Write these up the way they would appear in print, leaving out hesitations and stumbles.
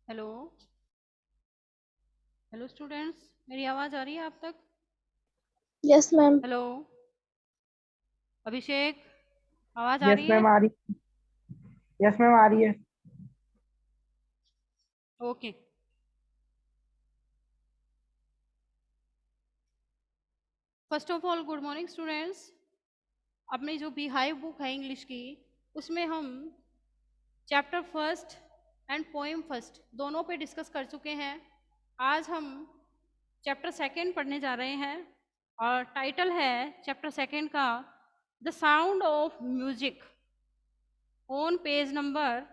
Hello. Hello students, मेरी आवाज़ आ रही है आप तक? Yes ma'am. हेलो अभिषेक, आवाज़ आ यस रही है? मैम आ रही। यस मैम आ रही है। Okay. First of all good morning students. अपनी जो बिहाइव बुक है इंग्लिश की, उसमें हम chapter first and poem first दोनों पे डिस्कस कर चुके हैं। आज हम चैप्टर सेकंड पढ़ने जा रहे हैं और टाइटल है चैप्टर सेकंड का the sound of music. On page number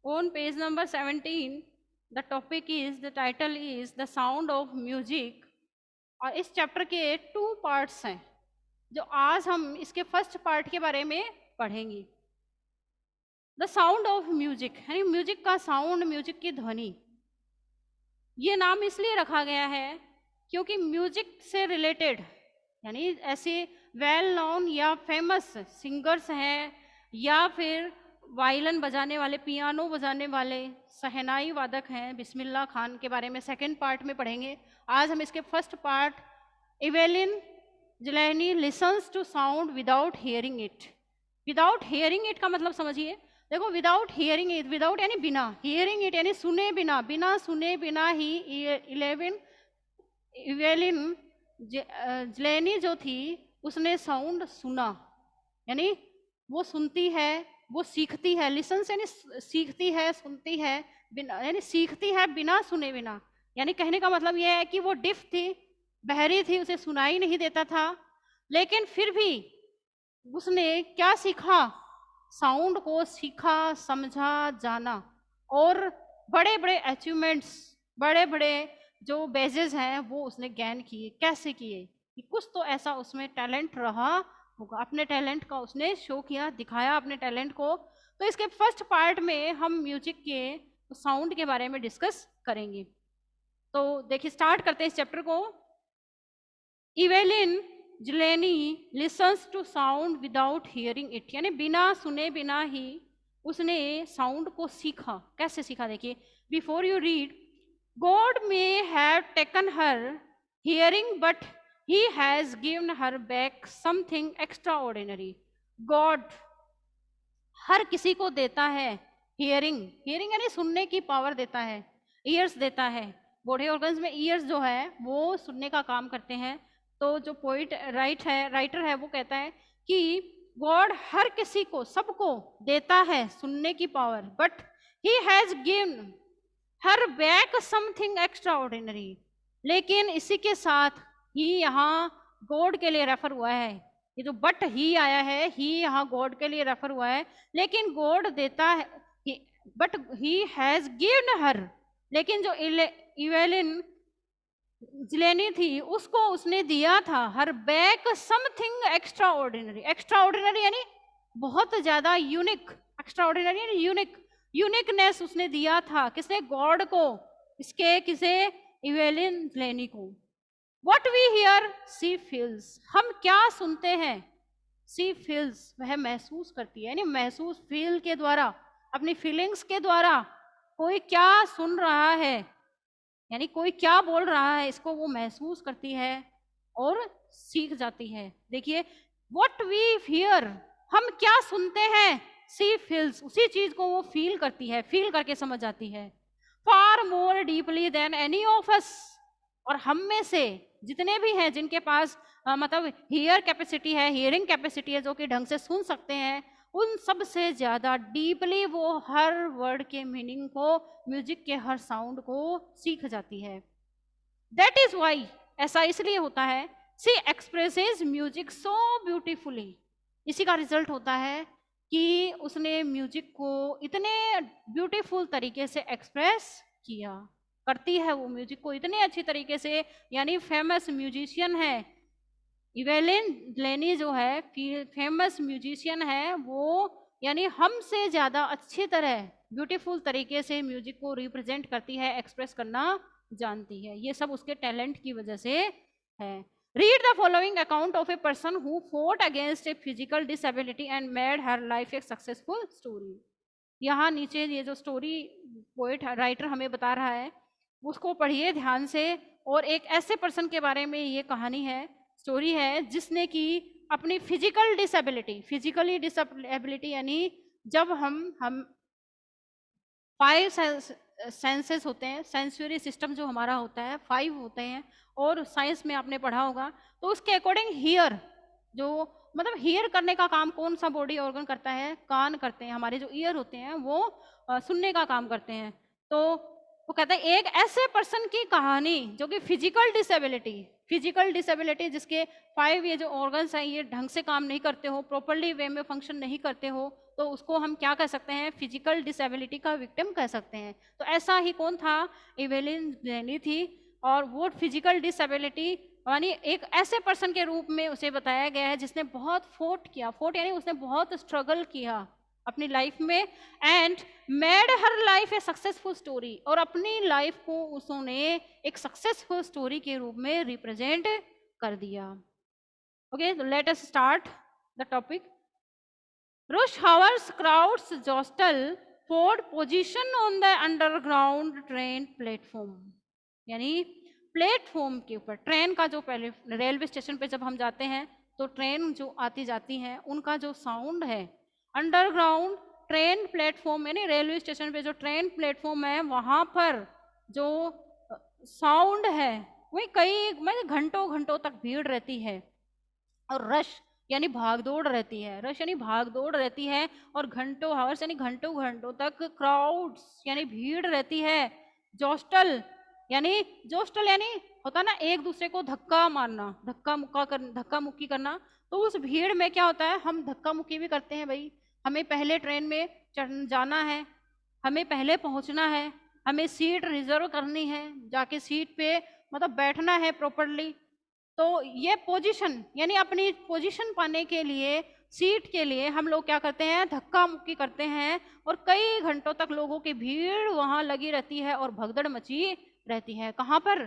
On page number 17, the topic is, the title is The Sound of Music। और इस चैप्टर के 2 पार्ट्स हैं जो आज हम इसके फर्स्ट पार्ट के बारे में पढ़ेंगे। द साउंड ऑफ म्यूजिक यानी म्यूजिक का साउंड, म्यूजिक की ध्वनि। ये नाम इसलिए रखा गया है क्योंकि म्यूजिक से रिलेटेड यानी ऐसे वेल नोन या फेमस सिंगर्स हैं या फिर वायलिन बजाने वाले, पियानो बजाने वाले, शहनाई वादक हैं। बिस्मिल्लाह खान के बारे में सेकंड पार्ट में पढ़ेंगे। आज हम इसके first part, Evelyn Glennie listens to sound without hearing it. Without hearing it का मतलब समझिए। देखो, विदाउट हियरिंग इट, विदाउट यानी बिना, हियरिंग इट यानी सुने बिना, बिना सुने बिना ही इलेवन इवेलिन जिलैनी जो थी उसने साउंड सुना। यानी वो सुनती है, वो सीखती है। लिसन यानी सीखती है, सुनती है, बिना यानी सीखती है बिना सुने बिना। यानी कहने का मतलब यह है कि वो डिफ थी, बहरी थी, उसे सुनाई नहीं देता था, लेकिन फिर भी उसने क्या सीखा? साउंड को सीखा, समझा, जाना और बड़े बड़े अचीवमेंट्स, बड़े बड़े जो बेजेस हैं वो उसने गेन किए। कैसे किए? कि कुछ तो ऐसा उसमें टैलेंट रहा होगा, अपने टैलेंट का उसने शो किया, दिखाया अपने टैलेंट को। तो इसके फर्स्ट पार्ट में हम म्यूजिक के साउंड के बारे में डिस्कस करेंगे। तो देखिए, स्टार्ट करते हैं इस चैप्टर को। Evelyn Glennie listens to sound without hearing it यानी बिना सुने बिना ही उसने साउंड को सीखा। कैसे सीखा? देखिए, before you read, God may have taken her hearing but he has given her back something extraordinary. God हर किसी को देता है हियरिंग। हियरिंग यानी सुनने की पावर देता है, ईयर्स देता है। बॉडी ऑर्गन्स में ईयर्स जो है वो सुनने का काम करते हैं। तो जो पोइट राइटर है वो कहता है कि गॉड हर किसी को, सबको देता है सुनने की power, but he has given her back something extra ordinary. लेकिन इसी के साथ ही यहाँ गॉड के लिए रेफर हुआ है। ये जो बट ही आया है, ही यहाँ गॉड के लिए रेफर हुआ है। लेकिन गॉड देता है, बट ही हैज गिवन हर, लेकिन जो इवेलिन जिलेनी थी उसको उसने दिया था हर back something extra ordinary. Extra ordinary यानी बहुत ज्यादा यूनिक, एक्स्ट्रा ऑर्डिनरी यानी यूनिक, यूनिकनेस उसने दिया था। किसने? गॉड को। इसके किसे? इवेलिन जिलेनी को। What we hear see feels, हम क्या सुनते हैं? सी फील्स, वह महसूस करती है। यानी महसूस, फील के द्वारा, अपनी फीलिंग्स के द्वारा कोई क्या सुन रहा है, यानी कोई क्या बोल रहा है, इसको वो महसूस करती है और सीख जाती है। देखिए, व्हाट वी हियर, हम क्या सुनते हैं, सी फील्स, उसी चीज को वो फील करती है, फील करके समझ जाती है। Far more deeply than any of us, और हम में से जितने भी हैं जिनके पास मतलब हियर कैपेसिटी है, हियरिंग कैपेसिटी है, जो कि ढंग से सुन सकते हैं, उन सब से ज्यादा डीपली वो हर वर्ड के मीनिंग को, म्यूजिक के हर साउंड को सीख जाती है। दैट इज वाई, ऐसा इसलिए होता है, सी एक्सप्रेसेस म्यूजिक सो ब्यूटीफुली। इसी का रिजल्ट होता है कि उसने म्यूजिक को इतने ब्यूटीफुल तरीके से एक्सप्रेस किया, करती है वो म्यूजिक को इतने अच्छी तरीके से। यानी फेमस म्यूजिशियन है इवेलिन लेनी, जो है फेमस म्यूजिशियन है वो, यानी हमसे ज़्यादा अच्छी तरह ब्यूटीफुल तरीके से म्यूजिक को रिप्रेजेंट करती है, एक्सप्रेस करना जानती है। ये सब उसके टैलेंट की वजह से है। Read the following account of A person who fought against a physical disability and made her life a successful story. यहाँ नीचे ये जो स्टोरी पोएट राइटर हमें बता रहा है उसको पढ़िए ध्यान से। और एक ऐसे पर्सन के बारे में ये कहानी है, स्टोरी है, जिसने कि अपनी फिजिकली डिसेबिलिटी यानी जब हम 5 सेंसेस होते हैं, सेंसरी सिस्टम जो हमारा होता है 5 होते हैं, और साइंस में आपने पढ़ा होगा, तो उसके अकॉर्डिंग हियर जो मतलब हियर करने का काम कौन सा बॉडी ऑर्गन करता है, कान करते हैं, हमारे जो ईयर होते हैं वो सुनने का काम करते हैं। तो वो कहता है एक ऐसे पर्सन की कहानी जो कि फिजिकल डिसेबिलिटी जिसके 5 ये जो ऑर्गन्स हैं ये ढंग से काम नहीं करते हो, प्रॉपरली वे में फंक्शन नहीं करते हो, तो उसको हम क्या कह सकते हैं, फिजिकल डिसेबिलिटी का विक्टिम कह सकते हैं। तो ऐसा ही कौन था, इवेलिन ग्लेनी थी। और वो फिजिकल डिसेबिलिटी यानी एक ऐसे पर्सन के रूप में उसे बताया गया है जिसने बहुत फोर्ट यानी उसने बहुत स्ट्रगल किया अपनी लाइफ में, and made her life a successful story, और अपनी लाइफ को उसने एक सक्सेसफुल स्टोरी के रूप में रिप्रेजेंट कर दिया। Okay, let us start the topic. Rush hours crowds jostle for position on the underground train platform, यानी प्लेटफॉर्म के ऊपर ट्रेन का जो पहले रेलवे स्टेशन पे जब हम जाते हैं तो ट्रेन जो आती जाती हैं उनका जो साउंड है, अंडरग्राउंड ट्रेन प्लेटफॉर्म यानी रेलवे स्टेशन पे जो ट्रेन प्लेटफॉर्म है वहाँ पर जो साउंड है वही कई घंटों घंटों तक भीड़ रहती है, और रश यानी भागदौड़ रहती है, और घंटों हावर्स यानी घंटों घंटों तक क्राउड्स यानी भीड़ रहती है। जोस्टल यानी होता ना एक दूसरे को धक्का मारना, धक्का मुक्की करना। तो उस भीड़ में क्या होता है, हम धक्का मुक्की भी करते हैं भाई, हमें पहले ट्रेन में जाना है, हमें पहले पहुंचना है, हमें सीट रिजर्व करनी है, जाके सीट पे मतलब बैठना है प्रॉपरली। तो ये पोजीशन यानी अपनी पोजीशन पाने के लिए, सीट के लिए हम लोग क्या करते हैं, धक्का मुक्की करते हैं, और कई घंटों तक लोगों की भीड़ वहां लगी रहती है और भगदड़ मची रहती है। कहाँ पर,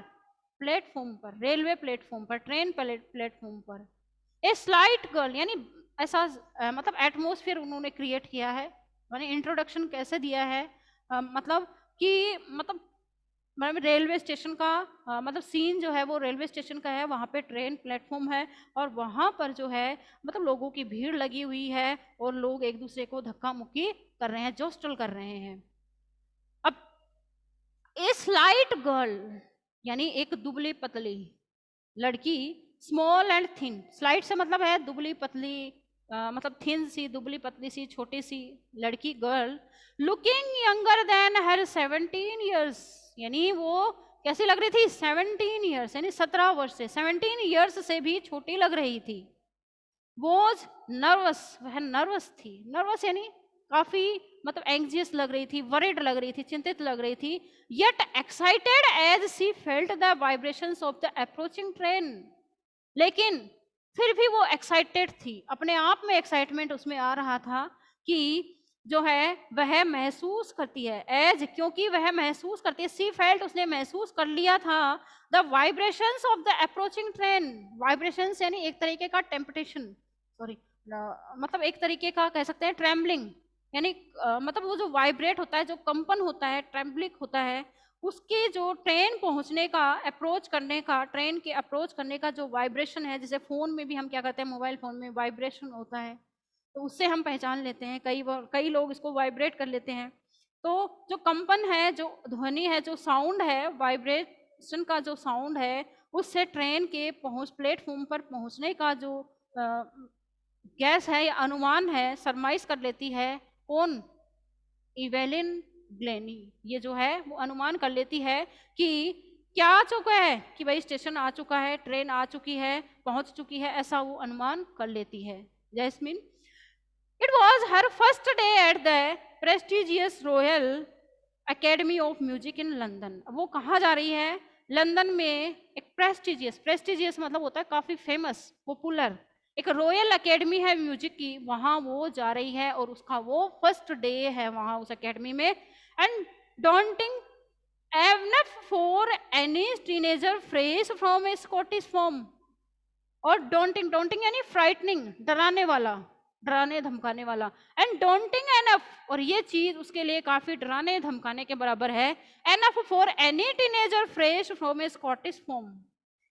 प्लेटफॉर्म पर, रेलवे प्लेटफॉर्म पर, ट्रेन प्लेटफॉर्म पर। ए स्लाइट गर्ल यानी ऐसा मतलब एटमोसफियर उन्होंने क्रिएट किया है, यानी इंट्रोडक्शन कैसे दिया है, मतलब कि रेलवे स्टेशन का मतलब सीन जो है वो रेलवे स्टेशन का है, वहाँ पे ट्रेन प्लेटफॉर्म है और वहाँ पर जो है मतलब लोगों की भीड़ लगी हुई है और लोग एक दूसरे को धक्का मुक्की कर रहे हैं, जोस्टल कर रहे हैं। अब ए स्लाइट गर्ल यानी एक दुबली पतली लड़की, स्मॉल एंड थिन, स्लाइट से मतलब है दुबली पतली, मतलब थिन सी, दुबली पतली सी, छोटी सी लड़की, गर्ल, लुकिंग यंगर देन हर 17 ईयर्स, यानी वो कैसी लग रही थी, 17 ईयर्स यानी 17 वर्ष से, 17 ईयर्स से भी छोटी लग रही थी। वॉज नर्वस, वह नर्वस थी, नर्वस यानी काफी मतलब एंग्जियस लग रही थी, वरिड लग रही थी, चिंतित लग रही थी। Yet excited as she felt the vibrations of the approaching train, लेकिन फिर भी वो एक्साइटेड थी, अपने आप में एक्साइटमेंट उसमें आ रहा था कि जो है वह महसूस करती है, एज क्योंकि वह महसूस करती है, सी फेल्ट उसने महसूस कर लिया था, the vibrations of the approaching train, vibrations यानी एक तरीके का टेम्पटेशन, सॉरी मतलब एक तरीके का कह सकते हैं ट्रेम्बलिंग, यानी मतलब वो जो वाइब्रेट होता है, जो कंपन होता है, ट्रेम्बलिंग होता है, उसके जो ट्रेन पहुंचने का, अप्रोच करने का, ट्रेन के अप्रोच करने का जो वाइब्रेशन है, जैसे फोन में भी हम क्या करते हैं, मोबाइल फोन में वाइब्रेशन होता है, तो उससे हम पहचान लेते हैं, कई लोग इसको वाइब्रेट कर लेते हैं। तो जो कंपन है, जो ध्वनि है, जो साउंड है, वाइब्रेशन का जो साउंड है, उससे ट्रेन के प्लेटफॉर्म पर पहुंचने का जो गैस है या अनुमान है, सरमाइज कर लेती है कौन, इवेलिन ग्लेनी, ये जो है वो अनुमान कर लेती है कि क्या आ चुका है, कि भाई स्टेशन आ चुका है, ट्रेन आ चुकी है, पहुंच चुकी है, ऐसा वो अनुमान कर लेती है। Jasmine, it was her first day at the prestigious royal academy of music in London. वो कहाँ जा रही है, लंदन में एक प्रेस्टिजियस मतलब होता है काफी फेमस, पॉपुलर, एक रॉयल एकेडमी है म्यूजिक की, वहां वो जा रही है और उसका वो फर्स्ट डे है वहां उस एकेडमी में। And daunting even for any teenager fresh from a Scottish farm, और डॉन्टिंग यानी फ्राइटनिंग, डराने वाला, डराने धमकाने वाला। एंड डोंटिंग एनफ, और ये चीज उसके लिए काफी डराने धमकाने के बराबर है। Enough for any teenager fresh from a Scottish form,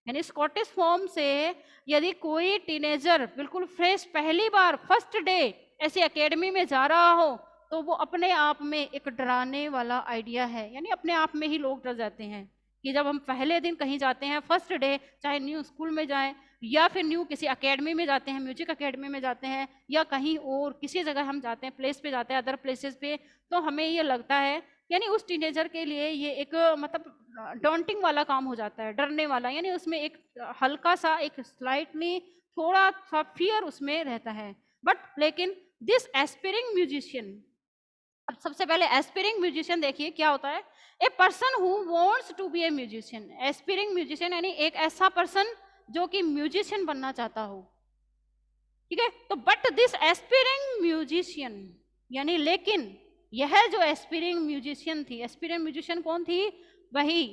यानी स्कॉटिश फॉर्म से यदि कोई टीनेजर बिल्कुल फ्रेश पहली बार फर्स्ट डे ऐसी एकेडमी में जा रहा हो, तो वो अपने आप में एक डराने वाला आइडिया है। यानी अपने आप में ही लोग डर जाते हैं कि जब हम पहले दिन कहीं जाते हैं फर्स्ट डे, चाहे न्यू स्कूल में जाएं या फिर न्यू किसी एकेडमी में जाते हैं, म्यूजिक एकेडमी में जाते हैं या कहीं और किसी जगह हम जाते हैं, प्लेस पे जाते हैं, अदर प्लेसेस पे, तो हमें ये लगता है, यानी उस टीनेजर के लिए ये एक मतलब डॉन्टिंग वाला काम हो जाता है, डरने वाला। यानी उसमें एक हल्का सा, एक स्लाइटली थोड़ा सा फियर उसमें रहता है। बट लेकिन दिस एस्पिरिंग म्यूजिशियन, अब सबसे पहले एस्पिरिंग म्यूजिशियन देखिए क्या होता है। A person who wants to be a musician, aspiring musician यानी एक ऐसा पर्सन जो कि म्यूजिशियन बनना चाहता हो, ठीक है। तो बट दिस एस्पिरिंग म्यूजिशियन, यानी लेकिन यह जो एस्पिरिंग म्यूजिशियन थी, एस्पिरिंग म्यूजिशियन कौन थी, वही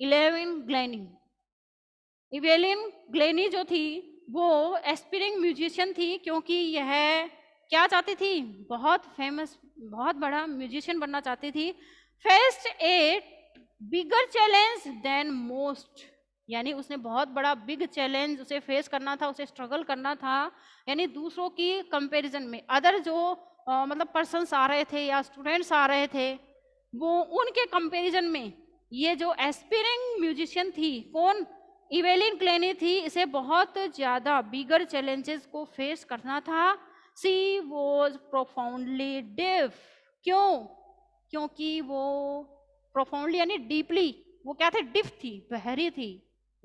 इवेलिन ग्लेनी। इवेलिन ग्लेनी जो थी वो एस्पिरिंग म्यूजिशियन थी, क्योंकि यह क्या चाहती थी, बहुत फेमस, बहुत बड़ा म्यूजिशियन बनना चाहती थी। फेस्ड ए बिगर चैलेंज देन मोस्ट, यानी उसने बहुत बड़ा बिग चैलेंज उसे फेस करना था, उसे स्ट्रगल करना था। यानी दूसरों की कंपैरिजन में अदर जो मतलब पर्सन्स आ रहे थे या स्टूडेंट्स आ रहे थे, वो उनके कंपैरिजन में ये जो एस्पिरिंग म्यूजिशियन थी, कौन, इवेलिन ग्लेनी थी, इसे बहुत ज़्यादा बिगर चैलेंजेस को फेस करना था। सी वॉज प्रोफाउंडली डिफ, क्यों, क्योंकि वो प्रोफाउंडली यानी डीपली, वो क्या थे, डिफ थी, बहरी थी,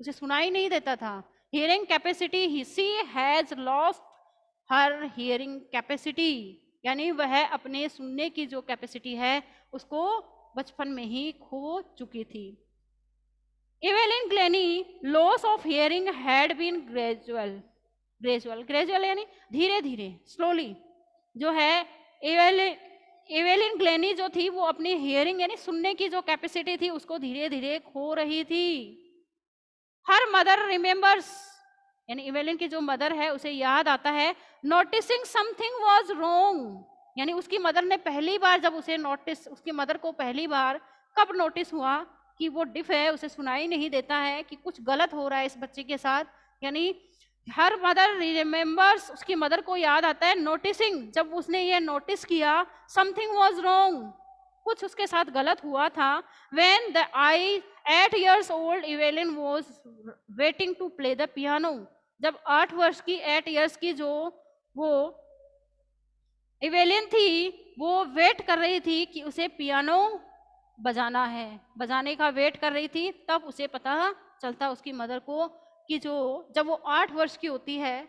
उसे सुनाई नहीं देता था। Hearing capacity, he she has lost her hearing capacity, यानी वह अपने सुनने की जो कैपेसिटी है उसको बचपन में ही खो चुकी थी। Evelyn Glennie loss of hearing had been gradual, gradual यानी धीरे धीरे, स्लोली जो है। इवेलिन ग्लेनी जो थी वो अपनी हियरिंग यानी सुनने की जो कैपेसिटी थी उसको धीरे धीरे खो रही थी। हर मदर रिमेंबर्स, यानी इवेलिन की जो मदर है उसे याद आता है, नोटिसिंग समथिंग वाज रॉन्ग, यानी उसकी मदर ने पहली बार जब उसे नोटिस, उसकी मदर को पहली बार कब नोटिस हुआ कि वो डिफ है, उसे सुनाई नहीं देता है, कि कुछ गलत हो रहा है इस बच्चे के साथ। यानी हर मदर रिमेंबर्स, उसकी मदर को याद आता है, नोटिसिंग, जब उसने ये नोटिस किया, समथिंग वाज रॉन्ग, कुछ उसके साथ गलत हुआ था। When the I 8 years old Evelyn was waiting to play the piano, जब 8 वर्ष की, 8 years की जो वो इवेलिन थी वो वेट कर रही थी कि उसे पियानो बजाना है, बजाने का वेट कर रही थी, तब उसे पता चलता उसकी मदर को कि जो, जब वो 8 वर्ष की होती है,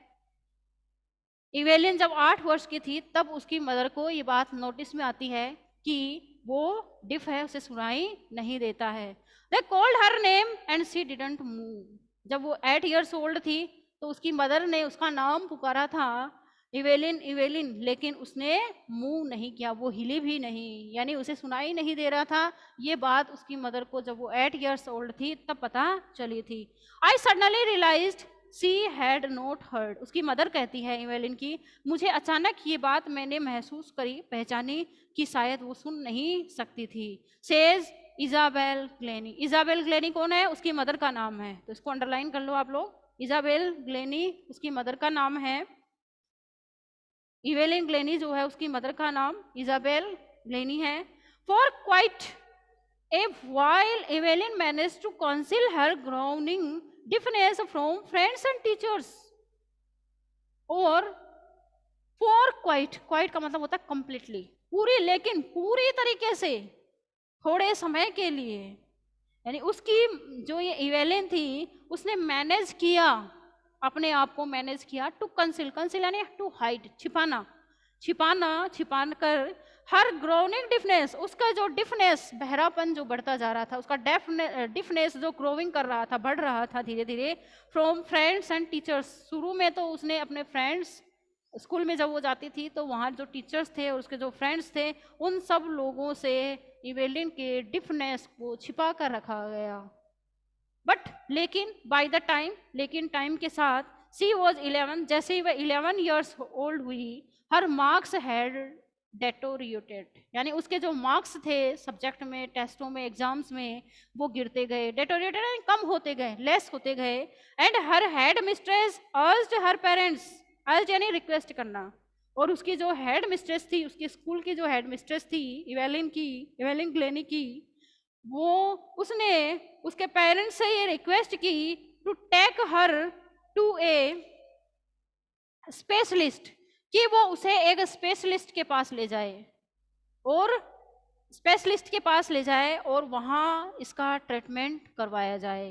इवेलिन जब 8 वर्ष की थी, तब उसकी मदर को ये बात नोटिस में आती है कि वो डिफ है, उसे सुनाई नहीं देता है। They called her name and she didn't move, जब वो 8 years old थी तो उसकी मदर ने उसका नाम पुकारा था, इवेलिन इवेलिन, लेकिन उसने मूव नहीं किया, वो हिली भी नहीं, यानी उसे सुनाई नहीं दे रहा था। ये बात उसकी मदर को जब वो 8 years old थी तब पता चली थी। I suddenly realized she had not heard, उसकी मदर कहती है इवेलिन की, मुझे अचानक ये बात मैंने महसूस करी, पहचानी कि शायद वो सुन नहीं सकती थी। Says Isabel Glenny, Isabel Glenny कौन है, उसकी मदर का नाम है, तो इसको अंडरलाइन कर लो आप लोग, इजाबेल ग्लेनी उसकी मदर का नाम है। इवेलिन ग्लेनी जो है उसकी मदर का नाम इजाबेल ग्लेनी है। For quite a while Evelyn manage to conceal her growing deafness from friends and teachers, और फॉर क्वाइट, क्वाइट का मतलब होता है कंप्लीटली, पूरी, लेकिन पूरी तरीके से, थोड़े समय के लिए, यानी उसकी जो ये इवेलिन थी उसने मैनेज किया, अपने आप को मैनेज किया, टू कंसील, कंसील यानी टू हाइड, छिपाना, छिपाना, छिपान कर, हर ग्रोइंग डिफनेस, उसका जो डिफनेस, बहरापन जो बढ़ता जा रहा था, उसका डिफनेस जो ग्रोइंग कर रहा था, बढ़ रहा था धीरे धीरे, फ्रॉम फ्रेंड्स एंड टीचर्स, शुरू में तो उसने अपने फ्रेंड्स, स्कूल में जब वो जाती थी तो वहाँ जो टीचर्स थे और उसके जो फ्रेंड्स थे उन सब लोगों से इवेलिन के डिफनेस को छिपा कर रखा गया। बट लेकिन बाय द टाइम, लेकिन टाइम के साथ, सी वॉज 11, जैसे ही वह 11 years ओल्ड हुई, हर मार्क्स हैड डेटोरिएटेड, यानी उसके जो मार्क्स थे सब्जेक्ट में, टेस्टों में, एग्जाम्स में, वो गिरते गए, डेटोरिएटेड यानी कम होते गए, लेस होते गए। And her head mistress urged her parents, अर्ज यानी रिक्वेस्ट करना, और उसकी जो हेड मिस्ट्रेस थी, उसके स्कूल की जो हेड मिस्ट्रेस थी इवेलिन ग्लेनी की, वो उसने उसके पेरेंट्स से ये रिक्वेस्ट की to take her to a specialist, कि वो उसे एक स्पेशलिस्ट के पास ले जाए, और स्पेशलिस्ट के पास ले जाए और वहाँ इसका ट्रीटमेंट करवाया जाए।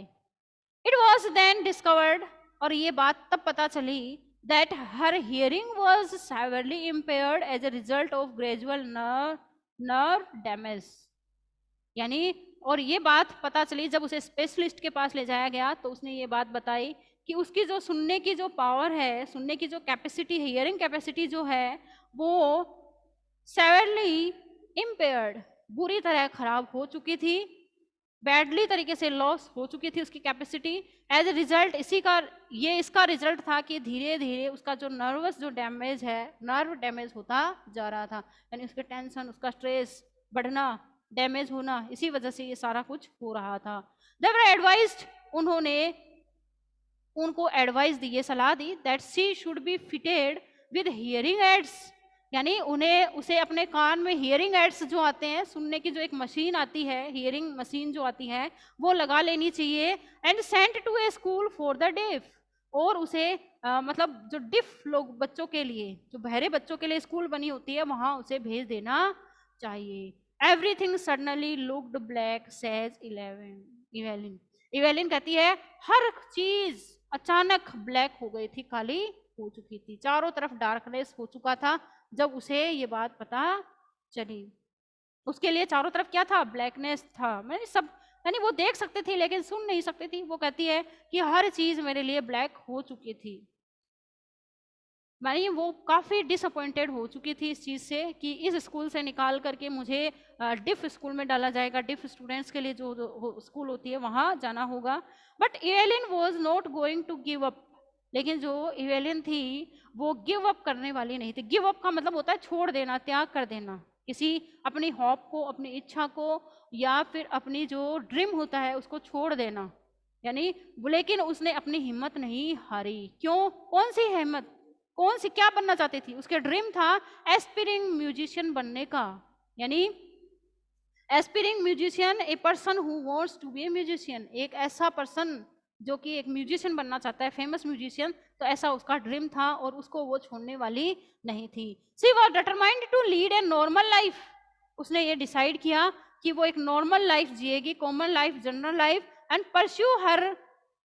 इट वॉज देन डिस्कवर्ड, और ये बात तब पता चली, that her hearing was severely impaired as a result of gradual nerve damage, यानी, और ये बात पता चली जब उसे स्पेशलिस्ट के पास ले जाया गया, तो उसने ये बात बताई कि उसकी जो सुनने की जो पावर है, सुनने की जो कैपेसिटी है, हियरिंग कैपेसिटी जो है, वो सेवरली इम्पेयर्ड, बुरी तरह खराब हो चुकी थी, बैडली तरीके से लॉस हो चुकी थी उसकी कैपेसिटी। एज ए रिजल्ट इसका रिजल्ट था कि धीरे धीरे उसका जो नर्वस जो डैमेज है, नर्व डैमेज होता जा रहा था, यानी उसके टेंशन, उसका स्ट्रेस बढ़ना, डैमेज होना, इसी वजह से ये सारा कुछ हो रहा था। दे वर एडवाइज्ड, उन्होंने उनको एडवाइस दी, ये सलाह दी, that she should be fitted with hearing aids, यानी उसे अपने कान में हियरिंग एड्स जो आते हैं, सुनने की जो एक मशीन आती है, हियरिंग मशीन जो आती है, वो लगा लेनी चाहिए। And sent to a school for the deaf, और उसे मतलब जो डिफ लोग बच्चों के लिए, जो बहरे बच्चों के लिए स्कूल बनी होती है, वहां उसे भेज देना चाहिए। Everything suddenly looked black says Evelyn, Evelyn कहती है हर चीज अचानक ब्लैक हो गई थी, काली हो चुकी थी, चारों तरफ डार्कनेस हो चुका था जब उसे ये बात पता चली। उसके लिए चारों तरफ क्या था? ब्लैकनेस था, मैंने सब, यानी वो देख सकते थे लेकिन सुन नहीं सकते थी। वो कहती है कि हर चीज मेरे लिए ब्लैक हो चुकी थी, मानी वो काफ़ी डिसअपॉइंटेड हो चुकी थी इस चीज़ से कि इस स्कूल से निकाल करके मुझे डिफ स्कूल में डाला जाएगा, डिफ स्टूडेंट्स के लिए जो स्कूल होती है वहाँ जाना होगा। But Evelyn was not going to give up, लेकिन जो इवेलिन थी वो गिव अप करने वाली नहीं थी। गिव अप का मतलब होता है छोड़ देना, त्याग कर देना किसी अपनी हॉप को, अपनी इच्छा को, या फिर अपनी जो ड्रीम होता है उसको छोड़ देना, यानी लेकिन उसने अपनी हिम्मत नहीं हारी। क्यों? कौन सी हिम्मत? कौन सी, क्या बनना चाहती थी? उसके ड्रीम था एस्पिरिंग म्यूजिशियन बनने का, यानी aspiring musician, a person who wants to be a musician, एक ऐसा पर्सन जो कि एक म्यूजिशियन बनना चाहता है, फेमस म्यूजिशियन, तो ऐसा उसका ड्रीम था और उसको वो छोड़ने वाली नहीं थी। She was determined to lead a normal life, उसने ये डिसाइड किया कि वो एक नॉर्मल लाइफ जिएगी, common life, general life, and pursue her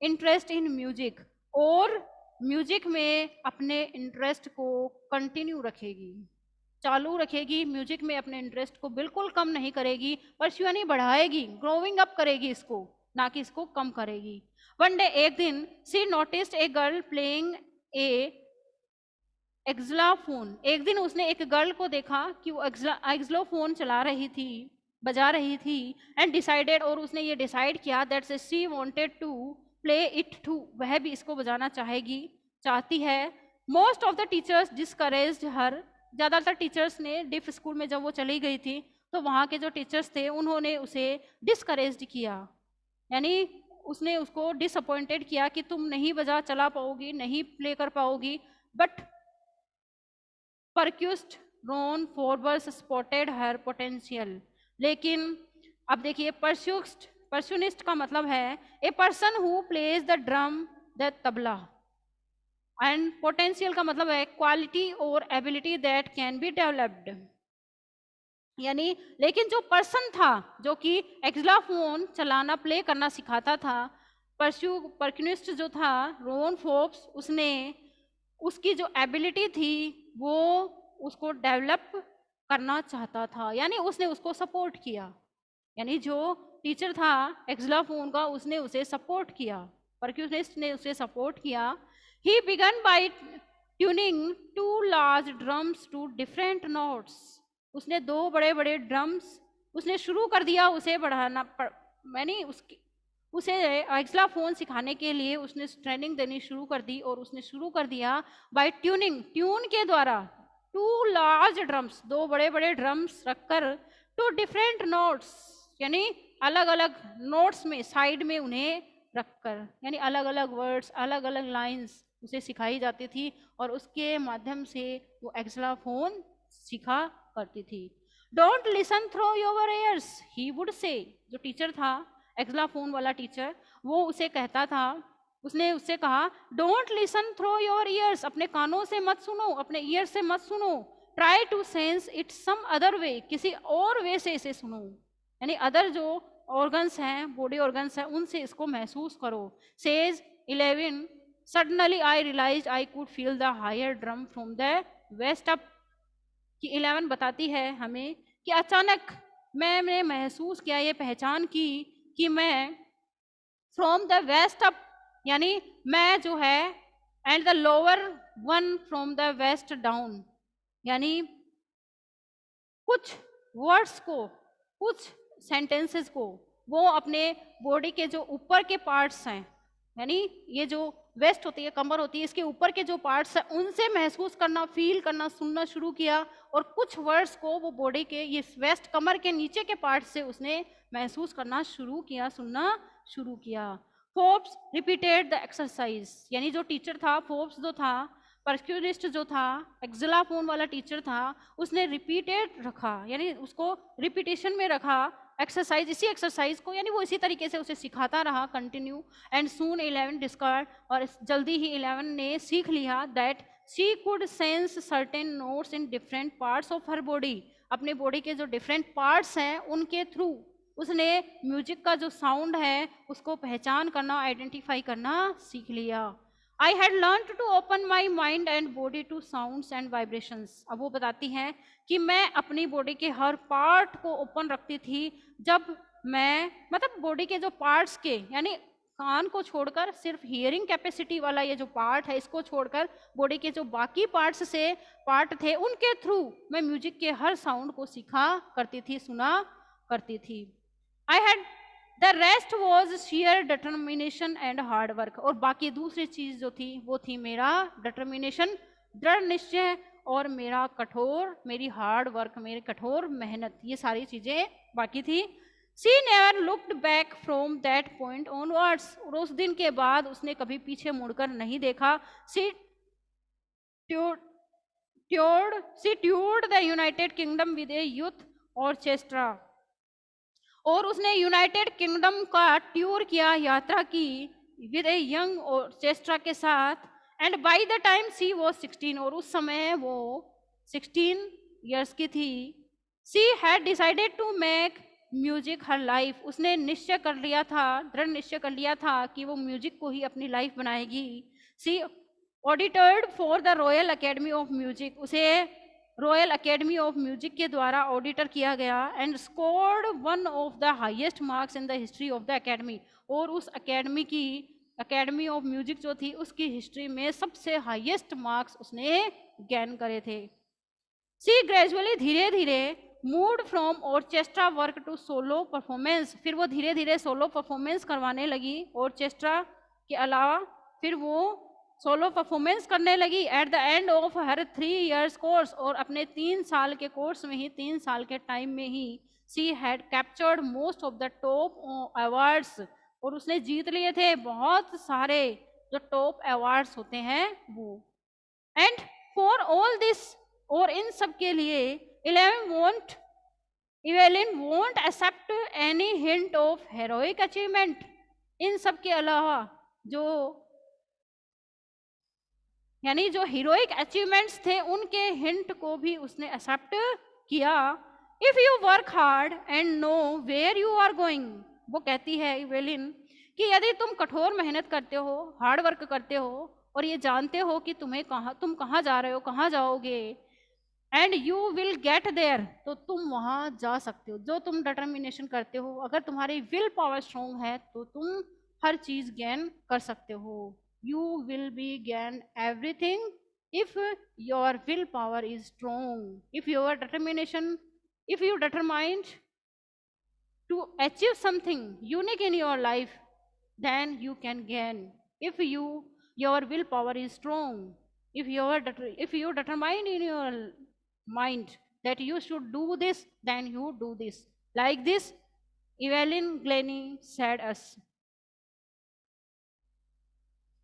interest in music, और म्यूजिक में अपने इंटरेस्ट को कंटिन्यू रखेगी, चालू रखेगी, म्यूजिक में अपने इंटरेस्ट को बिल्कुल कम नहीं करेगी, परस्यू यानी बढ़ाएगी, ग्रोइंग अप करेगी इसको, ना कि इसको कम करेगी। वन डे, एक दिन, she noticed a girl playing a xylophone, एक दिन उसने एक गर्ल को देखा कि वो एक्सलोफोन चला रही थी, बजा रही थी, एंड डिसाइडेड, और उसने ये डिसाइड किया that she wanted to play it too, वह भी इसको बजाना चाहती है। Most of the teachers discouraged her, ज़्यादातर टीचर्स ने, डिफ स्कूल में जब वो चली गई थी तो वहाँ के जो टीचर्स थे उन्होंने उसे डिस्करेज्ड किया, यानी उसने उसको डिसअपॉइंटेड किया कि तुम नहीं बजा चला पाओगी, नहीं प्ले कर पाओगी। But percussionist Ron Forbes spotted her potential, लेकिन अब देखिए परस्यूनिस्ट का मतलब है a person who plays the drum, the tabla, and potential का मतलब है क्वालिटी और ability that can be developed, यानी लेकिन जो पर्सन था जो कि एक्सलाफोन चलाना, प्ले करना सिखाता था, परक्यूनिस्ट जो था रोन फोर्ब्स, उसने उसकी जो एबिलिटी थी वो उसको डेवलप करना चाहता था, यानी उसने उसको सपोर्ट किया, यानी जो टीचर था एक्सलाफोन का उसने उसे सपोर्ट किया, परक्यूनिस्ट ने उसे सपोर्ट किया। He began by tuning two large drums to different notes, उसने दो बड़े बड़े ड्रम्स उसने शुरू कर दिया उसे बढ़ाना, मैंने उसे एक्सलाफोन सिखाने के लिए उसने ट्रेनिंग देनी शुरू कर दी, और उसने शुरू कर दिया बाय ट्यूनिंग, ट्यून के द्वारा, 2 large drums, 2 बड़े बड़े ड्रम्स रखकर, टू डिफरेंट नोट्स, यानी अलग अलग नोट्स में साइड में उन्हें रखकर, यानी अलग अलग वर्ड्स, अलग अलग लाइंस उसे सिखाई जाती थी और उसके माध्यम से वो एक्सलाफोन सीखा करती थी। Don't listen through your ears, he would say, जो टीचर था, एक्सलाफोन वाला टीचर, वो उसे कहता था, उसने उससे कहा, don't listen through your ears, अपने कानों से मत सुनो, अपने ईयर से मत सुनो, try to sense it some other way, किसी और वे से इसे सुनो, यानी अदर जो ऑर्गन्स हैं, बॉडी ऑर्गन्स हैं, उनसे इसको महसूस करो। Says 11, suddenly I realise I could feel the higher drum from the waist up, कि 11 बताती है हमें कि अचानक मैंने महसूस किया, ये पहचान की कि मैं फ्रॉम द वेस्ट अप, यानी मैं जो है, and the lower one from the waist down, यानी कुछ वर्ड्स को, कुछ सेंटेंसेस को वो अपने बॉडी के जो ऊपर के पार्ट्स हैं, यानी ये जो वेस्ट होती है, कमर होती है, इसके ऊपर के जो पार्ट्स हैं उनसे महसूस करना, फील करना, सुनना शुरू किया, और कुछ वर्ड्स को वो बॉडी के ये वेस्ट कमर के नीचे के पार्ट से उसने महसूस करना शुरू किया, सुनना शुरू किया। फोर्ब्स रिपीटेड द एक्सरसाइज, यानी जो टीचर था, फोर्ब्स जो था, परक्यूरिस्ट जो था, एक्सिलाफोन वाला टीचर था, उसने रिपीटेड रखा, यानी उसको रिपीटेशन में रखा एक्सरसाइज, इसी एक्सरसाइज को, यानी वो इसी तरीके से उसे सिखाता रहा कंटिन्यू। एंड सून 11 डिस्कवर्ड, और जल्दी ही 11 ने सीख लिया that she could sense certain notes in different parts of her body, अपने बॉडी के जो डिफरेंट पार्ट्स हैं उनके थ्रू उसने म्यूजिक का जो साउंड है उसको पहचान करना, आइडेंटिफाई करना सीख लिया। I had learn to open my mind and body to sounds and vibrations, अब वो बताती हैं कि मैं अपनी बॉडी के हर पार्ट को ओपन रखती थी, जब मैं, मतलब बॉडी के जो पार्ट्स के, यानी कान को छोड़कर, सिर्फ हियरिंग कैपेसिटी वाला ये जो पार्ट है, इसको छोड़कर बॉडी के जो बाकी पार्ट्स से पार्ट थे, उनके थ्रू मैं म्यूजिक के हर साउंड को सीखा करती थी, सुना करती थी। I had the rest was share determination and hard work, और बाकी दूसरी चीज जो थी वो थी मेरा डिटर्मिनेशन, दृढ़ निश्चय, और मेरा कठोर, मेरी हार्ड वर्क, मेरी कठोर मेहनत, ये सारी चीजें बाकी थी। She never looked back from that point onwards, और उस दिन के बाद उसने कभी पीछे मुड़कर नहीं देखा। She toured the United Kingdom with a youth orchestra, और उसने यूनाइटेड किंगडम का टूर किया, यात्रा की, विद ए यंग ऑर्केस्ट्रा के साथ। एंड बाय द टाइम सी वो 16, और उस समय वो 16 इयर्स की थी। She had decided to make music her life, उसने निश्चय कर लिया था, दृढ़ निश्चय कर लिया था कि वो म्यूजिक को ही अपनी लाइफ बनाएगी। She auditioned for the Royal Academy of Music, उसे रॉयल अकेडमी ऑफ म्यूजिक के द्वारा ऑडिटर किया गया। And scored one of the highest marks in the history of the academy, और उस अकेडमी की, अकेडमी ऑफ म्यूजिक जो थी उसकी हिस्ट्री में सबसे हाईएस्ट मार्क्स उसने गेन करे थे। सी ग्रेजुअली, धीरे धीरे, moved from orchestra work to solo performance, फिर वो धीरे धीरे सोलो परफॉर्मेंस करवाने लगी, ऑर्केस्ट्रा के अलावा फिर वो सोलो परफॉर्मेंस करने लगी। At the end of her 3 years course, और अपने 3 साल के कोर्स में ही, 3 साल के टाइम में ही, she had captured most of the top awards, और उसने जीत लिए थे बहुत सारे जो टॉप अवार्ड्स होते हैं वो। एंड फॉर ऑल दिस, और इन सब के लिए Evelyn won't accept any hint of heroic achievement, इन सब के अलावा जो, यानी जो हीरोइक अचीवमेंट्स थे उनके हिंट को भी उसने एक्सेप्ट किया। If you work hard and know where you are going, वो कहती है इवेलिन कि यदि तुम कठोर मेहनत करते हो, हार्ड वर्क करते हो, और ये जानते हो कि तुम कहाँ जा रहे हो, कहाँ जाओगे, and you will get there, तो तुम वहाँ जा सकते हो। जो तुम डिटर्मिनेशन करते हो, अगर तुम्हारी विल पावर स्ट्रॉन्ग है तो तुम हर चीज गेन कर सकते हो। You will be gain everything if your willpower is strong. If your determination, if you determined to achieve something unique in your life, then you can gain. If your willpower is strong. if you determine in your mind that you should do this, then you do this. Like this Evelyn Glennie said us,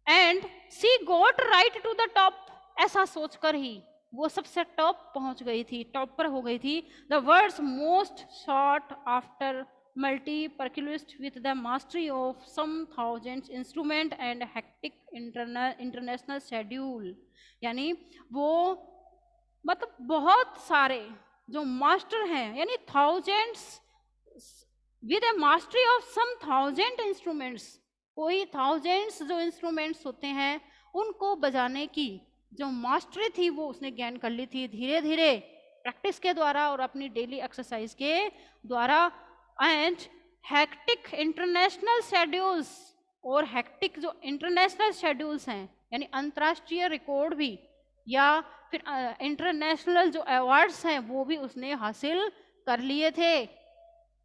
and she got right to the top. ऐसा सोचकर ही वो सबसे top पहुंच गई थी, top पर हो गई थी. The world's most sought after multi percussionist with the mastery of some thousands instrument and hectic international schedule. यानी वो मतलब बहुत सारे जो मास्टर हैं, यानी thousands with a mastery of some thousand instruments, कोई थाउजेंड्स जो इंस्ट्रूमेंट्स होते हैं उनको बजाने की जो मास्टरी थी वो उसने गेन कर ली थी धीरे धीरे प्रैक्टिस के द्वारा और अपनी डेली एक्सरसाइज के द्वारा. एंड हेक्टिक इंटरनेशनल शेड्यूल्स, और हेक्टिक जो इंटरनेशनल शेड्यूल्स हैं यानी अंतर्राष्ट्रीय रिकॉर्ड भी या फिर इंटरनेशनल जो अवार्ड्स हैं वो भी उसने हासिल कर लिए थे.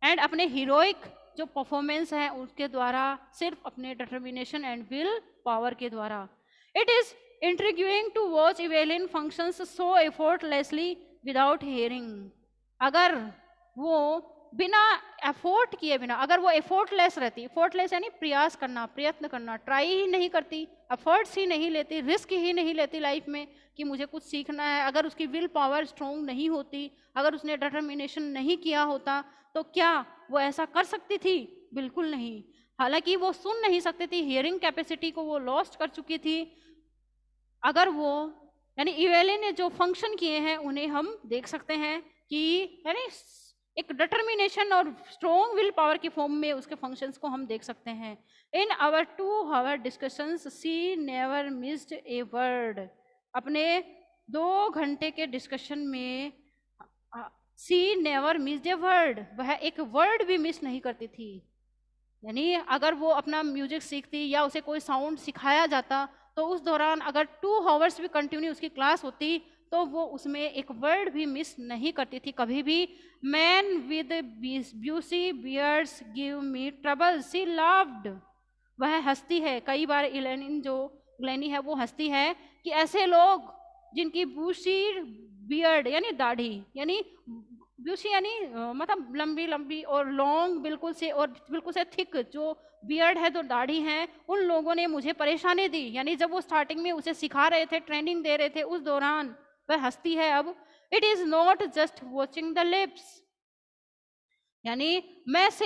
एंड अपने हीरोइक जो परफॉर्मेंस है उसके द्वारा, सिर्फ अपने डिटर्मिनेशन एंड विल पावर के द्वारा. It is intriguing to watch Evelyn functions so effortlessly without hearing. अगर वो बिना एफोर्ट किए बिना, अगर वो एफोर्टलेस रहती, एफोर्टलेस यानी प्रयास करना, प्रयत्न करना, ट्राई ही नहीं करती, एफर्ट्स ही नहीं लेती, रिस्क ही नहीं लेती लाइफ में कि मुझे कुछ सीखना है, अगर उसकी विल पावर स्ट्रॉन्ग नहीं होती, अगर उसने डिटर्मिनेशन नहीं किया होता, तो क्या वो ऐसा कर सकती थी? बिल्कुल नहीं. हालांकि वो सुन नहीं सकती थी, हियरिंग कैपेसिटी को वो लॉस्ट कर चुकी थी. अगर वो यानी इवेलिन ने जो फंक्शन किए हैं उन्हें हम देख सकते हैं कि यानी एक डिटर्मिनेशन और स्ट्रॉन्ग विल पावर की फॉर्म में उसके फंक्शंस को हम देख सकते हैं. In our 2 hour discussions she never missed a word. अपने 2 घंटे के डिस्कशन में she never missed a word, वह एक वर्ड भी मिस नहीं करती थी. यानी अगर वो अपना म्यूजिक सीखती या उसे कोई साउंड सिखाया जाता तो उस दौरान अगर 2 hours भी कंटिन्यू उसकी क्लास होती तो वो उसमें एक वर्ड भी मिस नहीं करती थी कभी भी. Man with bushy beards give me trouble she loved. वह हंसती है, कई बार इलेनिन जो ग्लेनी है वो हंसती है कि ऐसे लोग जिनकी ब्यूसी बियर्ड यानी दाढ़ी, यानी ब्यूसी यानी मतलब लंबी लंबी और लॉन्ग बिल्कुल से थिक जो बियर्ड है, तो दाढ़ी है, उन लोगों ने मुझे परेशानी दी. यानी जब वो स्टार्टिंग में उसे सिखा रहे थे, ट्रेनिंग दे रहे थे, उस दौरान वह हंसती है अब. It is not just watching the lips, यानी मैं सिर्फ